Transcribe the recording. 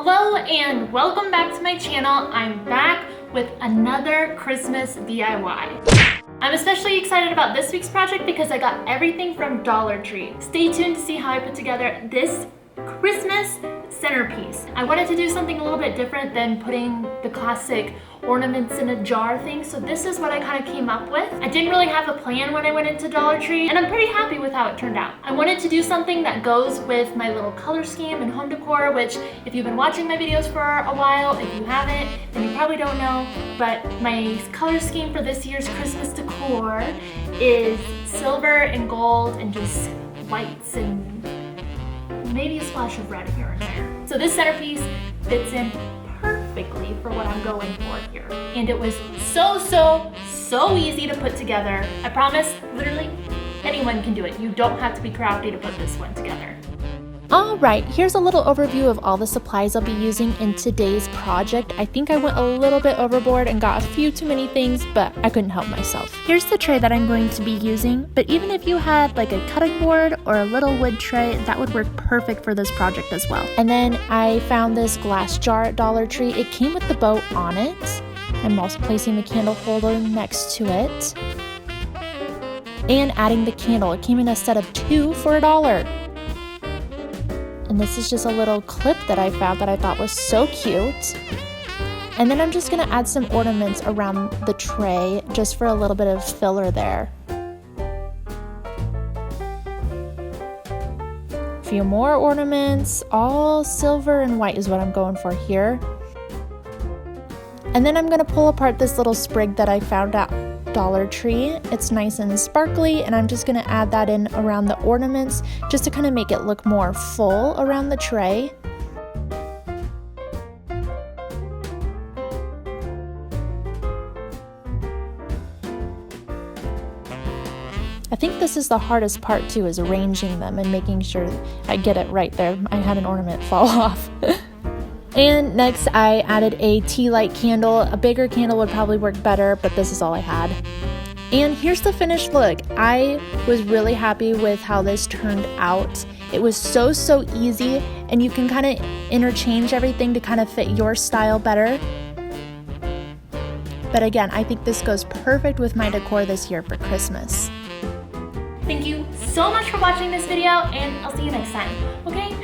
Hello and welcome back to my channel. I'm back with another Christmas DIY. I'm especially excited about this week's project because I got everything from Dollar Tree. Stay tuned to see how I put together this Christmas centerpiece. I wanted to do something a little bit different than putting the classic ornaments in a jar thing, so this is what I kind of came up with. I didn't really have a plan when I went into Dollar Tree, and I'm pretty happy with how it turned out. I wanted to do something that goes with my little color scheme and home decor, which if you've been watching my videos for a while, if you haven't, then you probably don't know, but my color scheme for this year's Christmas decor is silver and gold and just whites and maybe a splash of red here and there. So this centerpiece fits in perfectly for what I'm going for here. And it was so easy to put together. I promise, literally anyone can do it. You don't have to be crafty to put this one together. Alright, here's a little overview of all the supplies I'll be using in today's project. I think I went a little bit overboard and got a few too many things, but I couldn't help myself. Here's the tray that I'm going to be using, but even if you had like a cutting board or a little wood tray, that would work perfect for this project as well. And then I found this glass jar at Dollar Tree. It came with the bow on it. I'm also placing the candle holder next to it and adding the candle. It came in a set of 2 for $1. And this is just a little clip that I found that I thought was so cute. And then I'm just gonna add some ornaments around the tray just for a little bit of filler there. A few more ornaments, all silver and white is what I'm going for here. And then I'm gonna pull apart this little sprig that I found at Dollar Tree. It's nice and sparkly, and I'm just gonna add that in around the ornaments just to kind of make it look more full around the tray. I think this is the hardest part too, is arranging them and making sure I get it right there. I had an ornament fall off. And next I added a tea light candle. A bigger candle would probably work better, but this is all I had. And here's the finished look. I was really happy with how this turned out. It was so easy, and you can kind of interchange everything to kind of fit your style better. But again, I think this goes perfect with my decor this year for Christmas. Thank you so much for watching this video, and I'll see you next time. Okay?